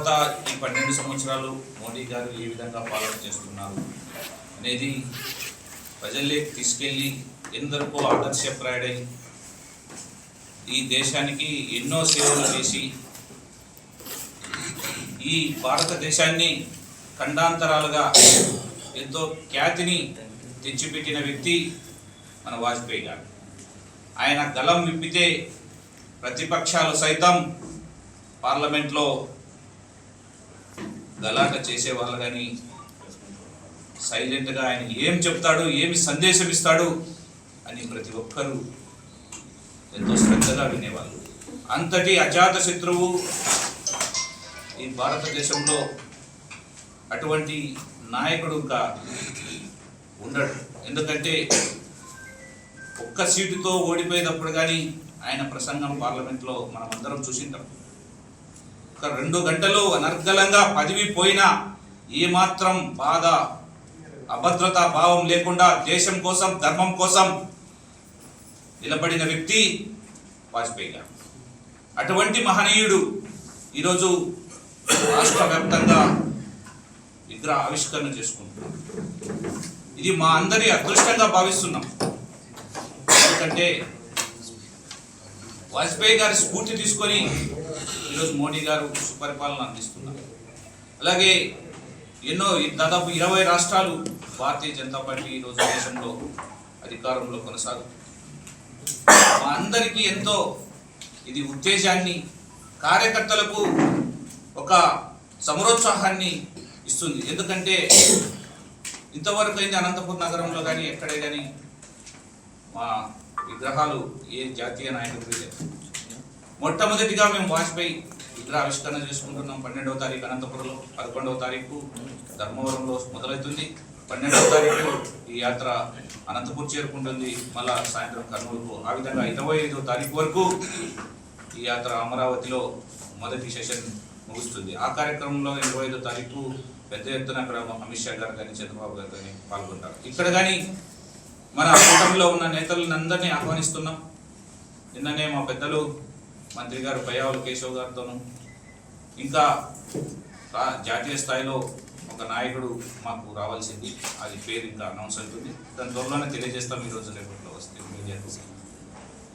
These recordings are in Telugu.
గత ఈ 12 సంవత్సరాలు మోడీ గారు ఏ విధంగా పాలన చేస్తున్నారు అనేది ప్రజల్లోకి తీసుకెళ్ళి ఎందరికో ఆదర్శప్రాయుడై ఈ దేశానికి ఎన్నో సేవలు చేసి ఈ భారతదేశాన్ని ఖండాంతరాలుగా ఎంతో ఖ్యాతిని తెచ్చిపెట్టిన వ్యక్తి మన వాజ్పేయి గారు. ఆయన గలం విప్పితే ప్రతిపక్షాలు సైతం పార్లమెంట్లో గలాట చేసేవాళ్ళు, కానీ సైలెంట్గా ఆయన ఏం చెప్తాడు, ఏమి సందేశం ఇస్తాడు అని ప్రతి ఒక్కరూ ఎంతో శ్రద్ధగా వినేవాళ్ళు. అంతటి అజాత శత్రువు ఈ భారతదేశంలో అటువంటి నాయకుడు ఇంకా ఉండడు. ఎందుకంటే ఒక్క సీటుతో ఓడిపోయేటప్పుడు కానీ ఆయన ప్రసంగం పార్లమెంట్లో మనం అందరం చూసింటాం. ఒక 2 గంటలు అనర్గళంగా పదవి పోయినా ఏమాత్రం బాధ అభద్రతా భావం లేకుండా దేశం కోసం ధర్మం కోసం నిలబడిన వ్యక్తి వాజ్పేయి గారు. అటువంటి మహనీయుడు ఈరోజు రాష్ట్ర వ్యాప్తంగా విగ్రహ ఆవిష్కరణ చేసుకుంటున్నాం. ఇది మా అందరి అదృష్టంగా భావిస్తున్నాం. ఎందుకంటే వాజ్పేయి గారి స్ఫూర్తి తీసుకొని ఈరోజు మోడీ గారు సుపరిపాలన అందిస్తున్నారు. అలాగే ఎన్నో దాదాపు 20 రాష్ట్రాలు భారతీయ జనతా పార్టీ ఈరోజు దేశంలో అధికారంలో కొనసాగుతుంది. మా అందరికీ ఎంతో ఇది ఉత్తేజాన్ని, కార్యకర్తలకు ఒక సమరోత్సాహాన్ని ఇస్తుంది. ఎందుకంటే ఇంతవరకు అయితే అనంతపురం నగరంలో కానీ ఎక్కడే కానీ మా విగ్రహాలు ఏ జాతీయ నాయకుడికి లేదు. మొట్టమొదటిగా మేము వాజ్పేయి విగ్రహ ఆవిష్కరణ చేసుకుంటున్నాం. 12వ తారీఖు అనంతపురంలో, 11వ తారీఖు ధర్మవరంలో మొదలవుతుంది. 12వ తారీఖు ఈ యాత్ర అనంతపురం చేరుకుంటుంది, మళ్ళా సాయంత్రం కర్నూలుకు. ఆ విధంగా 25వ తారీఖు వరకు ఈ యాత్ర అమరావతిలో మొదటి సెషన్ ముగుస్తుంది. ఆ కార్యక్రమంలో 25వ తారీఖు పెద్ద ఎత్తున అక్కడ అమిత్ షా గారు కానీ చంద్రబాబు గారు కానీ పాల్గొంటారు. ఇక్కడ కానీ మన కూటమిలో ఉన్న నేతలందరినీ ఆహ్వానిస్తున్నాం. నిన్ననే మా పెద్దలు మంత్రి గారు పయ్యావుల కేశవ్ గారితోనూ, ఇంకా జాతీయ స్థాయిలో ఒక నాయకుడు మాకు రావాల్సింది, అది పేరు ఇంకా అనౌన్స్ అవుతుంది, దాని త్వరలోనే తెలియజేస్తాం. ఈరోజు రేపట్లో వస్తే మీడియాకు.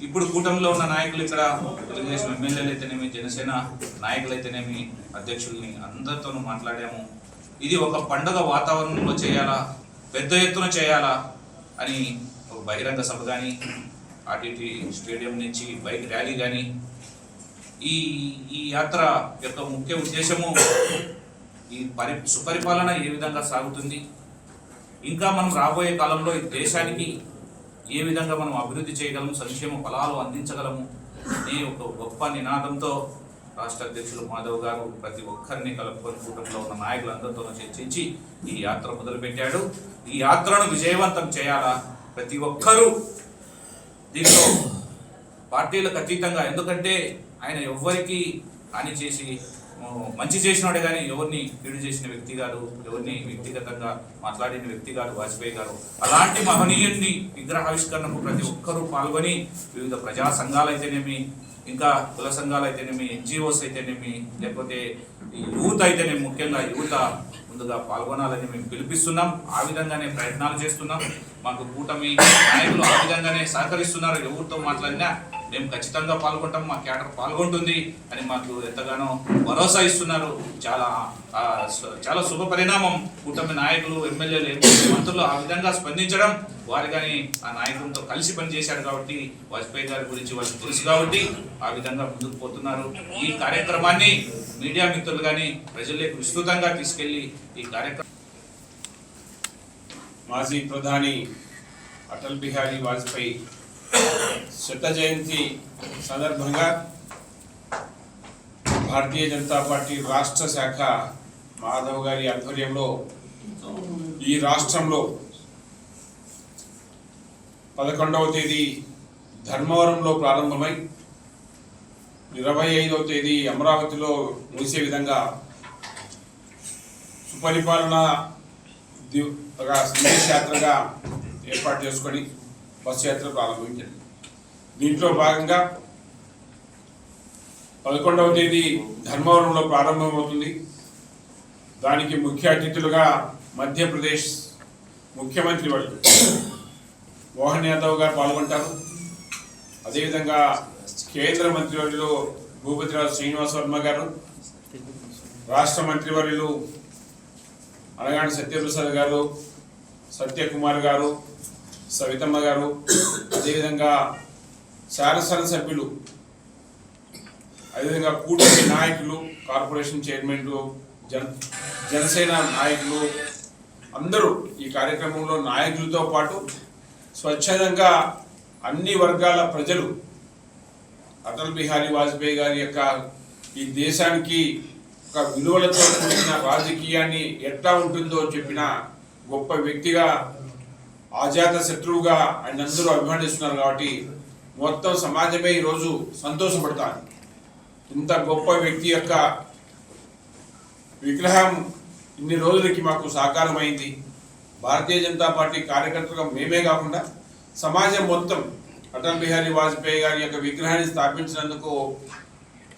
ఇప్పుడు కూటమిలో ఉన్న నాయకులు ఇక్కడ తెలుగుదేశం ఎమ్మెల్యేలు అయితేనేమి, జనసేన నాయకులు అయితేనేమి, అధ్యక్షుల్ని అందరితోనూ మాట్లాడాము. ఇది ఒక పండుగ వాతావరణంలో చేయాలా, పెద్ద ఎత్తున చేయాలా అని ఒక బహిరంగ సభ కానీ, ఆర్టీటీ స్టేడియం నుంచి బైక్ ర్యాలీ కానీ, ఈ యాత్ర యొక్క ముఖ్య ఉద్దేశము ఈ సుపరిపాలన ఏ విధంగా సాగుతుంది, ఇంకా మనం రాబోయే కాలంలో ఈ దేశానికి ఏ విధంగా మనం అభివృద్ధి చేయగలము, సంక్షేమ ఫలాలు అందించగలము అనే ఒక గొప్ప నినాదంతో రాష్ట్ర అధ్యక్షులు మాధవ్ గారు ప్రతి ఒక్కరిని కలుపుకొని కూటమిలో ఉన్న నాయకులందరితో చర్చించి ఈ యాత్ర మొదలుపెట్టాడు. ఈ యాత్రను విజయవంతం చేయాలా, ప్రతి ఒక్కరూ దీంట్లో పార్టీలకు అతీతంగా. ఎందుకంటే ఆయన ఎవ్వరికి హాని చేసి మంచి చేసినాడే కానీ ఎవరిని కీడు చేసిన వ్యక్తి కాదు, ఎవరిని వ్యక్తిగతంగా మాట్లాడిన వ్యక్తి కాదు వాజ్పేయి గారు. అలాంటి మహనీయుని విగ్రహావిష్కరణకు ప్రతి ఒక్కరూ పాల్గొని, వివిధ ప్రజా సంఘాలు అయితేనేమి, ఇంకా కుల సంఘాలు అయితేనేమి, ఎన్జిఓస్ అయితేనేమి, లేకపోతే ఈ యూత్ అయితేనేమి, ముఖ్యంగా యువత ముందుగా పాల్గొనాలని మేము పిలిపిస్తున్నాం. ఆ విధంగానే ప్రయత్నాలు చేస్తున్నాం. మాకు కూటమి నాయకులు ఆ విధంగానే సహకరిస్తున్నారు. ఎవరితో మాట్లాడినా మేము ఖచ్చితంగా పాల్గొంటాం, మా క్యాడర్ పాల్గొంటుంది అని మాకు ఎంతగానో భరోసా ఇస్తున్నారు. చాలా శుభ పరిణామం. కూటమి నాయకులు, ఎమ్మెల్యేలు, మంత్రులు ఆ విధంగా స్పందించడం, వారు కానీ ఆ నాయకులతో కలిసి పనిచేశారు కాబట్టి, వాజ్పేయి గారి గురించి వాళ్ళకి తెలుసు కాబట్టి ఆ విధంగా ముందుకు పోతున్నారు. ఈ కార్యక్రమాన్ని మీడియా మిత్రులు కానీ ప్రజలకు విస్తృతంగా తీసుకెళ్లి ఈ కార్యక్రమం మాజీ ప్రధాని అటల్ బిహారీ వాజ్పేయి శత జయంతి సందర్భంగా భారతీయ జనతా పార్టీ రాష్ట్ర శాఖ మాధవ్ గారి ఆధ్వర్యంలో ఈ రాష్ట్రంలో 11వ తేదీ ధర్మవరంలో ప్రారంభమై 25వ తేదీ అమరావతిలో ముగిసే విధంగా సుపరిపాలన సందేశ యాత్రగా ఏర్పాటు చేసుకొని బస్సు యాత్ర ప్రారంభించింది. దీంట్లో భాగంగా 11వ తేదీ ధర్మవరంలో ప్రారంభమవుతుంది. దానికి ముఖ్య అతిథులుగా మధ్యప్రదేశ్ ముఖ్యమంత్రి వర్యులు మోహన్ యాదవ్ గారు పాల్గొంటారు. అదేవిధంగా కేంద్ర మంత్రివర్యులు భూపతిరాజు శ్రీనివాస్ వర్మ గారు, రాష్ట్ర మంత్రివర్యులు అనగాని సత్యప్రసాద్ గారు, సత్యకుమార్ గారు, సవితమ్మ గారు, అదేవిధంగా శాసన సభ్యులు, అదేవిధంగా కూటమి నాయకులు, కార్పొరేషన్ చైర్మన్లు, జనసేన నాయకులు అందరూ ఈ కార్యక్రమంలో నాయకులతో పాటు స్వచ్ఛందంగా అన్ని వర్గాల ప్రజలు అటల్ బిహారీ వాజ్పేయి గారి యొక్క ఈ దేశానికి ఒక విలువలతో కూడిన రాజకీయాన్ని ఎట్లా ఉంటుందో చెప్పిన గొప్ప వ్యక్తిగా, ఆజాత శత్రువుగా ఆయన అందరూ అభిమానిస్తున్నారు. కాబట్టి మొత్తం సమాజమే ఈరోజు సంతోషపడతాను. ఇంత గొప్ప వ్యక్తి యొక్క విగ్రహం ఇన్ని రోజులకి మాకు సాకారమైంది. భారతీయ జనతా పార్టీ కార్యకర్తలుగా మేమే కాకుండా సమాజం మొత్తం అటల్ బిహారీ వాజ్పేయి గారి యొక్క విగ్రహాన్ని స్థాపించినందుకు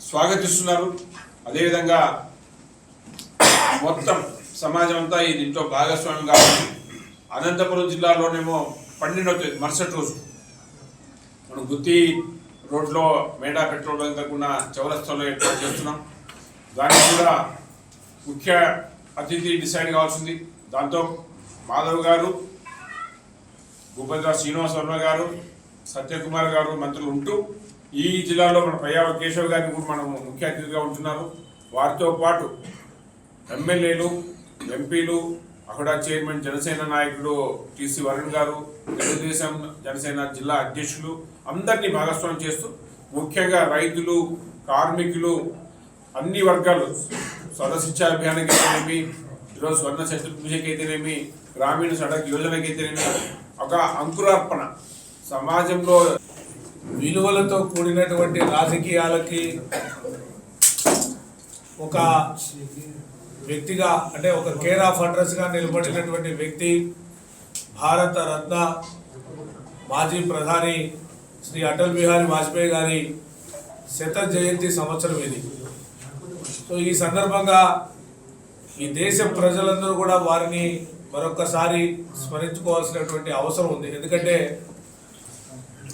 స్వాగతిస్తున్నారు. అదేవిధంగా మొత్తం సమాజం అంతా ఈ దీంట్లో భాగస్వామ్యం కావాలి. అనంతపురం జిల్లాలోనేమో 12వ తేదీ మరుసటి రోజు మనం గుత్తి రోడ్లో మేడా పెట్రోల్ బంకున్న చౌరస్తాలో ఏర్పాటు చేస్తున్నాం. దానికి కూడా ముఖ్య అతిథి డిసైడ్ కావాల్సింది. దాంతో మాధవ్ గారు, భూపతిరాజు శ్రీనివాస్ వర్మ గారు, సత్యకుమార్ గారు మంత్రులు ఉంటూ ఈ జిల్లాలో మన పయ్యావ కేశవ్ గారిని కూడా మనం ముఖ్య అతిథిగా ఉంటున్నారు. వారితో పాటు ఎమ్మెల్యేలు, ఎంపీలు, అక్కడ చైర్మన్ జనసేన నాయకుడు టీసీ వరుణ్ గారు, తెలుగుదేశం జనసేన జిల్లా అధ్యక్షులు అందరినీ భాగస్వామ్యం చేస్తూ ముఖ్యంగా రైతులు, కార్మికులు, అన్ని వర్గాలు స్వర్ణ శిక్షా అభియాన్కి అయితేనేమి, ఈరోజు స్వర్ణ చతుర్భుజకి అయితేనేమి, గ్రామీణ సడక్ యోజనకి అయితేనేమి ఒక అంకురార్పణ సమాజంలో విలువలతో కూడినటువంటి రాజకీయాలకి ఒక వ్యక్తిగా, అంటే ఒక కేర్ ఆఫ్ అడ్రస్గా నిలబడినటువంటి వ్యక్తి, భారత రత్న మాజీ ప్రధాని శ్రీ అటల్ బిహారీ వాజ్పేయి గారి శత జయంతి సంవత్సరం ఇది. సో ఈ సందర్భంగా ఈ దేశ ప్రజలందరూ కూడా వారిని మరొకసారి స్మరించుకోవాల్సినటువంటి అవసరం ఉంది. ఎందుకంటే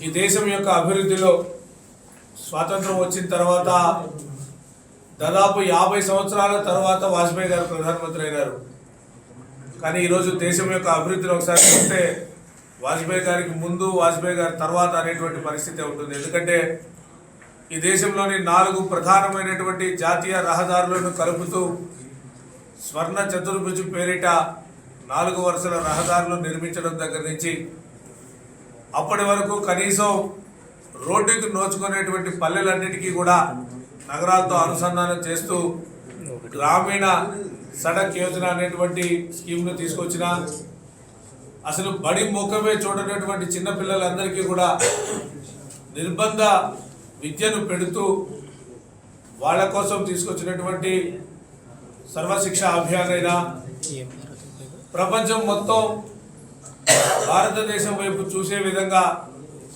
ఈ దేశం యొక్క అభివృద్ధిలో స్వాతంత్రం వచ్చిన తర్వాత దాదాపు 50 సంవత్సరాల తర్వాత వాజ్పేయి గారు ప్రధానమంత్రి అయినారు. కానీ ఈరోజు దేశం యొక్క అభివృద్ధిని ఒకసారి చూస్తే వాజ్పేయి గారికి ముందు, వాజ్పేయి గారి తర్వాత అనేటువంటి పరిస్థితి ఉంటుంది. ఎందుకంటే ఈ దేశంలోని 4 ప్రధానమైనటువంటి జాతీయ రహదారులను కలుపుతూ స్వర్ణ చతుర్భుజ పేరిట 4 వరుసల రహదారులు నిర్మించడం దగ్గర నుంచి అప్పటి వరకు కనీసం రోడ్డుకి నోచుకునేటువంటి పల్లెలన్నిటికీ కూడా నగరాలతో అనుసంధానం చేస్తూ గ్రామీణ సడక్ యోజన అనేటువంటి స్కీమ్ను తీసుకొచ్చిన, అసలు బడి ముఖమే చూడనటువంటి చిన్నపిల్లలందరికీ కూడా నిర్బంధ విద్యను పెడుతూ వాళ్ళ కోసం తీసుకొచ్చినటువంటి సర్వశిక్ష అభియాన్ అయినా, ప్రపంచం మొత్తం భారతదేశం వైపు చూసే విధంగా,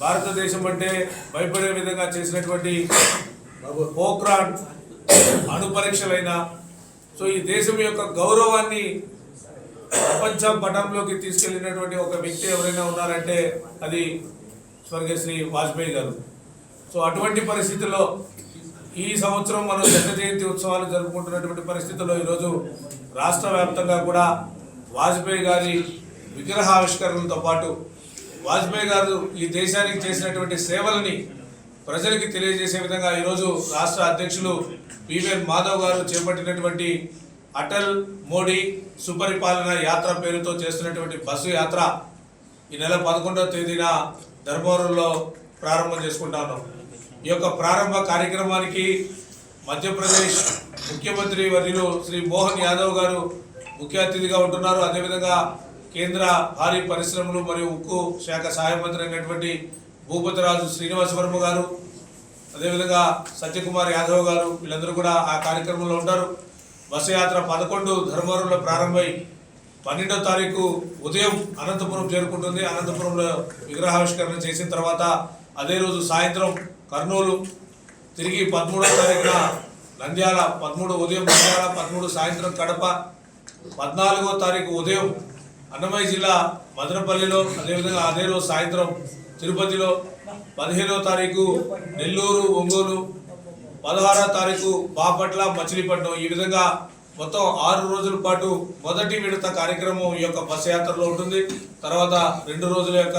భారతదేశం అంటే భయపడే విధంగా చేసినటువంటి పోఖ్రాన్ అణు పరీక్షలైనా, సో ఈ దేశం యొక్క గౌరవాన్ని ప్రపంచ పటంలోకి తీసుకెళ్లినటువంటి ఒక వ్యక్తి ఎవరైనా ఉన్నారంటే అది స్వర్గీయ శ్రీ వాజ్పేయి గారు. సో అటువంటి పరిస్థితుల్లో ఈ సంవత్సరం మనం శత జయంతి ఉత్సవాలు జరుపుకుంటున్నటువంటి పరిస్థితుల్లో ఈరోజు రాష్ట్ర వ్యాప్తంగా కూడా వాజ్పేయి గారి విగ్రహావిష్కరణలతో పాటు వాజ్పేయి గారు ఈ దేశానికి చేసినటువంటి సేవలని ప్రజలకి తెలియజేసే విధంగా ఈరోజు రాష్ట్ర అధ్యక్షులు పివిఎన్ మాధవ్ గారు చేపట్టినటువంటి అటల్ మోడీ సుపరిపాలన యాత్ర పేరుతో చేస్తున్నటువంటి బస్సు యాత్ర ఈ నెల 11వ తేదీన ధర్మవరంలో ప్రారంభం చేసుకుంటా ఉన్నాం. ఈ యొక్క ప్రారంభ కార్యక్రమానికి మధ్యప్రదేశ్ ముఖ్యమంత్రి వర్యులు శ్రీ మోహన్ యాదవ్ గారు ముఖ్య అతిథిగా ఉంటున్నారు. అదేవిధంగా కేంద్ర భారీ పరిశ్రమలు మరియు ఉక్కు శాఖ సహాయ మంత్రి అయినటువంటి భూపతిరాజు శ్రీనివాస్ వర్మ గారు, అదేవిధంగా సత్యకుమార్ యాదవ్ గారు, వీళ్ళందరూ కూడా ఆ కార్యక్రమంలో ఉంటారు. బస్సు యాత్ర 11 ధర్మవరంలో ప్రారంభమై 12వ తారీఖు ఉదయం అనంతపురం చేరుకుంటుంది. అనంతపురంలో విగ్రహావిష్కరణ చేసిన తర్వాత అదే రోజు సాయంత్రం కర్నూలు తిరిగి 13వ తారీఖున నంద్యాల 13 ఉదయం నంద్యాల, 13 సాయంత్రం కడప, 14వ తారీఖు ఉదయం అన్నమయ్య జిల్లా మదనపల్లిలో, అదేవిధంగా అదే రోజు సాయంత్రం తిరుపతిలో, 15వ తారీఖు నెల్లూరు, ఒంగోలు, 16వ తారీఖు బాపట్ల, మచిలీపట్నం. ఈ విధంగా మొత్తం 6 రోజుల పాటు మొదటి విడత కార్యక్రమం ఈ యొక్క బస్సు యాత్రలో ఉంటుంది. తర్వాత 2 రోజుల యొక్క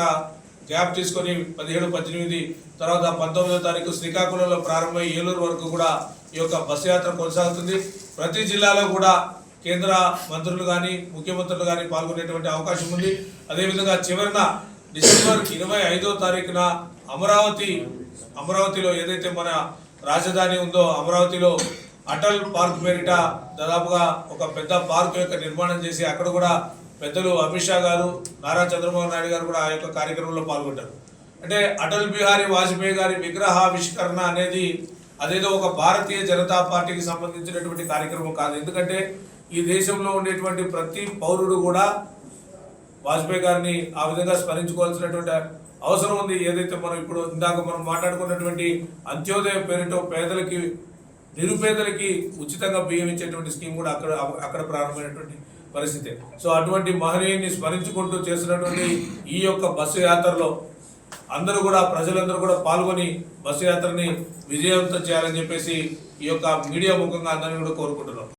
గ్యాప్ తీసుకొని 17, 18, తర్వాత 19వ తారీఖు శ్రీకాకుళంలో ప్రారంభమై ఏలూరు వరకు కూడా ఈ యొక్క బస్సు యాత్ర కొనసాగుతుంది. ప్రతి జిల్లాలో కూడా కేంద్ర మంత్రులు కానీ ముఖ్యమంత్రులు కానీ పాల్గొనేటువంటి అవకాశం ఉంది. అదేవిధంగా చివరిన డిసెంబర్ 25వ తారీఖున అమరావతిలో ఏదైతే మన రాజధాని ఉందో అమరావతిలో అటల్ పార్క్ పేరిట దాదాపుగా ఒక పెద్ద పార్క్ యొక్క నిర్మాణం చేసి అక్కడ కూడా పెద్దలు అమిత్ షా గారు, నారా చంద్రబాబు నాయుడు గారు కూడా ఆ యొక్క కార్యక్రమంలో పాల్గొంటారు. అంటే అటల్ బిహారీ వాజ్పేయి గారి విగ్రహావిష్కరణ అనేది అదేదో ఒక భారతీయ జనతా పార్టీకి సంబంధించినటువంటి కార్యక్రమం కాదు. ఎందుకంటే ఈ దేశంలో ఉండేటువంటి ప్రతి పౌరుడు కూడా వాజ్పేయి గారిని ఆ విధంగా స్మరించుకోవాల్సినటువంటి అవసరం ఉంది. ఏదైతే మనం ఇప్పుడు ఇందాక మనం మాట్లాడుకున్నటువంటి అంత్యోదయ పేరుతో పేదలకి, నిరుపేదలకి ఉచితంగా బియ్యం ఇచ్చేటువంటి స్కీమ్ కూడా అక్కడ ప్రారంభమైనటువంటి పరిస్థితి. సో అటువంటి మహనీయుని స్మరించుకుంటూ చేసినటువంటి ఈ యొక్క బస్సు యాత్రలో ప్రజలందరూ కూడా పాల్గొని బస్సు యాత్రని విజయవంతం చేయాలని చెప్పేసి ఈ యొక్క మీడియా ముఖంగా అందరినీ కూడా కోరుకుంటున్నాం.